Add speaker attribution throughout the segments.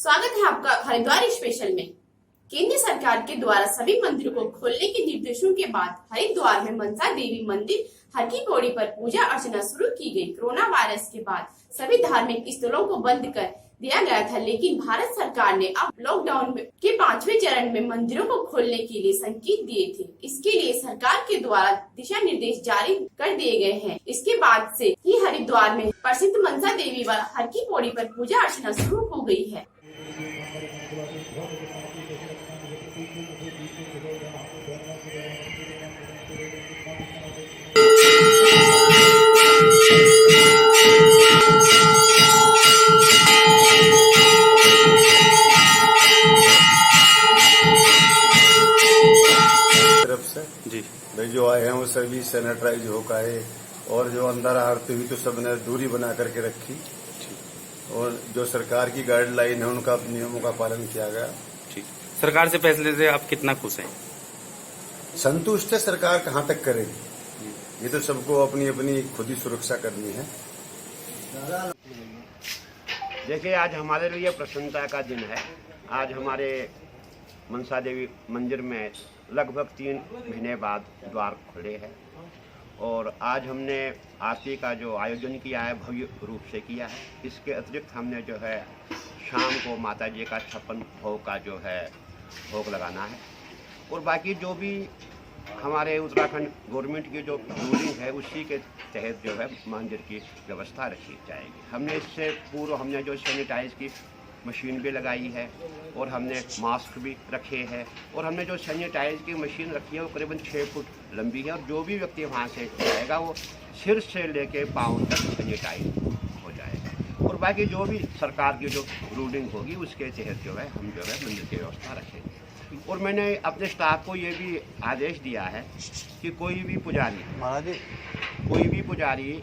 Speaker 1: स्वागत है आपका हरिद्वार स्पेशल में। केंद्र सरकार के द्वारा सभी मंदिरों को खोलने के निर्देशों के बाद हरिद्वार में मनसा देवी मंदिर हर की पौड़ी पर पूजा अर्चना शुरू की गई। कोरोना वायरस के बाद सभी धार्मिक स्थलों को बंद कर दिया गया था, लेकिन भारत सरकार ने अब लॉकडाउन के 5वें चरण में मंदिरों को खोलने के लिए संकेत दिए थे। इसके लिए सरकार के द्वारा दिशा निर्देश जारी कर दिए गए हैं। इसके बाद से ही हरिद्वार में प्रसिद्ध मनसा देवी व हर की पौड़ी पर पूजा अर्चना शुरू हो गई है।
Speaker 2: जी भाई जो आए हैं वो सभी सैनिटाइज होकर आए और जो अंदर आरती हुई तो सबने दूरी बना करके रखी और जो सरकार की गाइडलाइन है उनका नियमों का पालन किया गया।
Speaker 3: ठीक, सरकार से फैसले से आप कितना खुश हैं?
Speaker 2: संतुष्ट है। सरकार कहाँ तक करेगी, ये तो सबको अपनी अपनी खुद ही सुरक्षा करनी है।
Speaker 4: देखिए, आज हमारे लिए प्रसन्नता का दिन है। आज हमारे मनसा देवी मंदिर में लगभग 3 महीने बाद द्वार खुले हैं और आज हमने आरती का जो आयोजन किया है भव्य रूप से किया है। इसके अतिरिक्त हमने जो है शाम को माता जी का 56 भोग का जो है भोग लगाना है और बाकी जो भी हमारे उत्तराखंड गवर्नमेंट की जो रूलिंग है उसी के तहत जो है मंदिर की व्यवस्था रखी जाएगी। हमने इससे पूर्व हमने जो सैनिटाइज की मशीन भी लगाई है और हमने मास्क भी रखे हैं और हमने जो सैनिटाइज की मशीन रखी है वो करीबन 6 फुट लंबी है और जो भी व्यक्ति वहाँ से जाएगा वो सिर से लेके पाँव तक सैनिटाइज हो जाएगा और बाकी जो भी सरकार की जो रूलिंग होगी उसके तहत जो है हम जो है मंदिर की व्यवस्था रखेंगे। और मैंने अपने स्टाफ को ये भी आदेश दिया है कि कोई भी पुजारी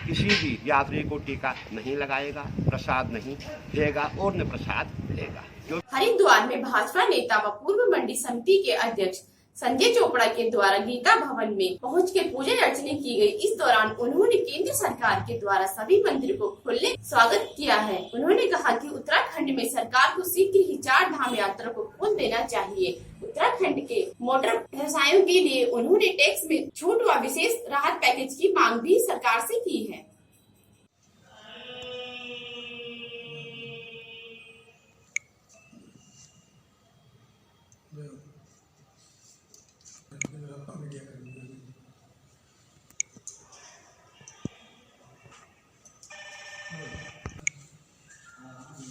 Speaker 4: किसी भी यात्री को टीका नहीं लगाएगा, प्रसाद नहीं देगा और न प्रसाद लेगा।
Speaker 1: हरिद्वार में भाजपा नेता व पूर्व मंडी समिति के अध्यक्ष संजय चोपड़ा के द्वारा गीता भवन में पहुंचकर पूजा अर्चना की गई। इस दौरान उन्होंने केंद्र सरकार के द्वारा सभी मंदिरों को खोलने स्वागत किया है। उन्होंने कहा कि उत्तराखंड में सरकार को शीघ्र ही 4 धाम यात्रा को खोल देना चाहिए। उत्तराखंड के मोटर व्यवसायों के लिए उन्होंने टैक्स में छूट व विशेष राहत पैकेज की मांग भी सरकार से की है।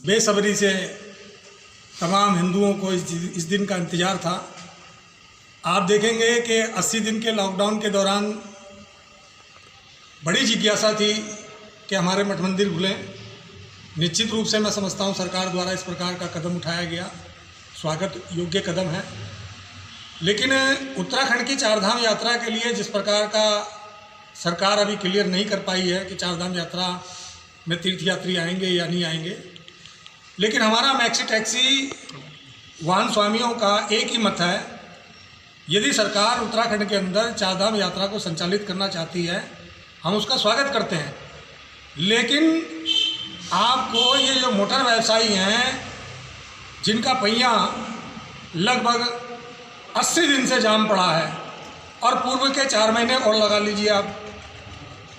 Speaker 5: बेसब्री से तमाम हिंदुओं को इस दिन का इंतज़ार था। आप देखेंगे कि 80 दिन के लॉकडाउन के दौरान बड़ी जिज्ञासा थी कि हमारे मठ मंदिर खुलें। निश्चित रूप से मैं समझता हूँ सरकार द्वारा इस प्रकार का कदम उठाया गया, स्वागत योग्य कदम है। लेकिन उत्तराखंड की 4 धाम यात्रा के लिए जिस प्रकार का सरकार अभी क्लियर नहीं कर पाई है कि 4 धाम यात्रा में तीर्थयात्री आएंगे या नहीं आएंगे, लेकिन हमारा मैक्सी टैक्सी वाहन स्वामियों का एक ही मत है, यदि सरकार उत्तराखंड के अंदर 4 धाम यात्रा को संचालित करना चाहती है हम उसका स्वागत करते हैं। लेकिन आपको ये जो मोटर व्यवसायी हैं जिनका पहिया लगभग 80 दिन से जाम पड़ा है और पूर्व के 4 महीने और लगा लीजिए आप,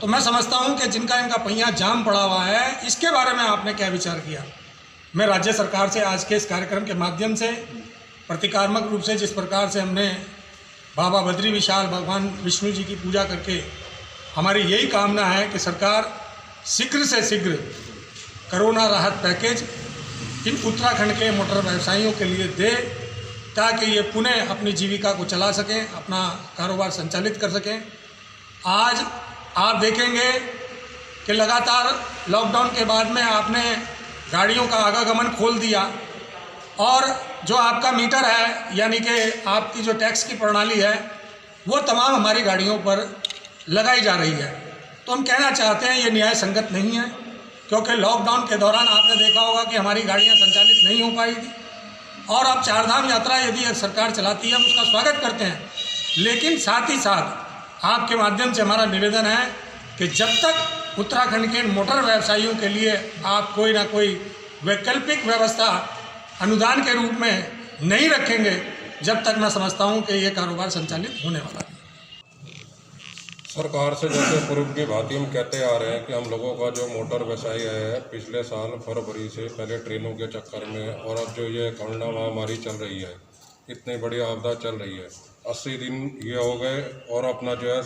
Speaker 5: तो मैं समझता हूँ कि जिनका इनका पहिया जाम पड़ा हुआ है इसके बारे में आपने क्या विचार किया। मैं राज्य सरकार से आज के इस कार्यक्रम के माध्यम से प्रतीकात्मक रूप से जिस प्रकार से हमने बाबा बद्री विशाल भगवान विष्णु जी की पूजा करके हमारी यही कामना है कि सरकार शीघ्र से शीघ्र कोरोना राहत पैकेज इन उत्तराखंड के मोटर व्यवसायियों के लिए दे ताकि ये पुनः अपनी जीविका को चला सकें, अपना कारोबार संचालित कर सकें। आज आप देखेंगे कि लगातार लॉकडाउन के बाद में आपने गाड़ियों का आवागमन खोल दिया और जो आपका मीटर है यानी कि आपकी जो टैक्स की प्रणाली है वो तमाम हमारी गाड़ियों पर लगाई जा रही है। तो हम कहना चाहते हैं ये न्याय संगत नहीं है, क्योंकि लॉकडाउन के दौरान आपने देखा होगा कि हमारी गाड़ियां संचालित नहीं हो पाई थी और अब 4 धाम यात्रा यदि सरकार चलाती है हम उसका स्वागत करते हैं। लेकिन साथ ही साथ आपके माध्यम से हमारा निवेदन है कि जब तक उत्तराखंड के मोटर व्यवसायियों के लिए आप कोई ना कोई वैकल्पिक व्यवस्था अनुदान के रूप में नहीं रखेंगे, जब तक मैं समझता हूँ कि ये कारोबार संचालित होने वाला है।
Speaker 6: सरकार से जैसे पूर्व की भांति हम कहते आ रहे हैं कि हम लोगों का जो मोटर व्यवसाय है पिछले साल फरवरी से पहले ट्रेनों के चक्कर में और अब जो ये कोरोना महामारी चल रही है, इतनी बड़ी आपदा चल रही है, 80 दिन ये हो गए और अपना जो है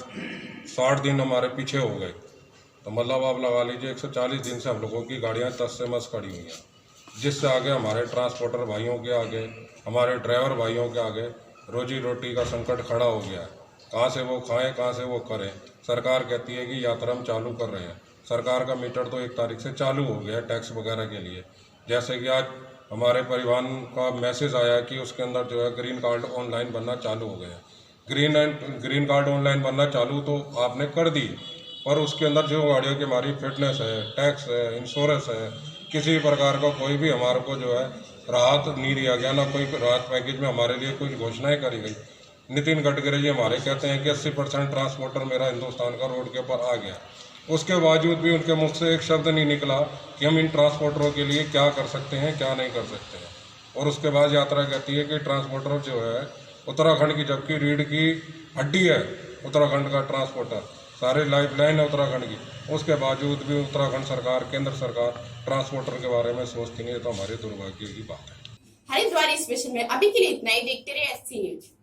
Speaker 6: 60 दिन हमारे पीछे हो गए। तो मतलब आप लगा लीजिए 140 दिन से हम लोगों की गाड़ियाँ तस से मस खड़ी हुई हैं, जिससे आगे हमारे ट्रांसपोर्टर भाइयों के आगे, हमारे ड्राइवर भाइयों के आगे रोजी रोटी का संकट खड़ा हो गया है। कहाँ से वो खाएं, कहाँ से वो करें। सरकार कहती है कि यात्रा हम चालू कर रहे हैं, सरकार का मीटर तो 1 तारीख से चालू हो गया है टैक्स वगैरह के लिए। जैसे कि आज हमारे परिवहन का मैसेज आया कि उसके अंदर जो है ग्रीन कार्ड ऑनलाइन बनना चालू हो गया। ग्रीन कार्ड ऑनलाइन बनना चालू तो आपने कर दी, पर उसके अंदर जो गाड़ियों की हमारी फिटनेस है, टैक्स है, इंश्योरेंस है, किसी प्रकार का कोई भी हमारे को जो है राहत नहीं दिया गया, ना कोई राहत पैकेज में हमारे लिए कुछ घोषणाएं करी गई। नितिन गडकरी जी हमारे कहते हैं कि 80% ट्रांसपोर्टर मेरा हिंदुस्तान का रोड के ऊपर आ गया, उसके बावजूद भी उनके मुख से एक शब्द नहीं निकला कि हम इन ट्रांसपोर्टरों के लिए क्या कर सकते हैं, क्या नहीं कर सकते हैं। और उसके बाद यात्रा कहती है कि ट्रांसपोर्टर जो है उत्तराखंड की, जबकि रीढ़ की हड्डी है उत्तराखंड का ट्रांसपोर्टर, सारे लाइफ लाइन है उत्तराखंड की, उसके बावजूद भी उत्तराखंड सरकार, केंद्र सरकार ट्रांसपोर्टर के बारे में सोचती नहीं है। तो हमारे दुर्भाग्य की बात है।
Speaker 1: हरिद्वार स्पेशल में अभी के लिए इतना ही। देखते रहे SC न्यूज।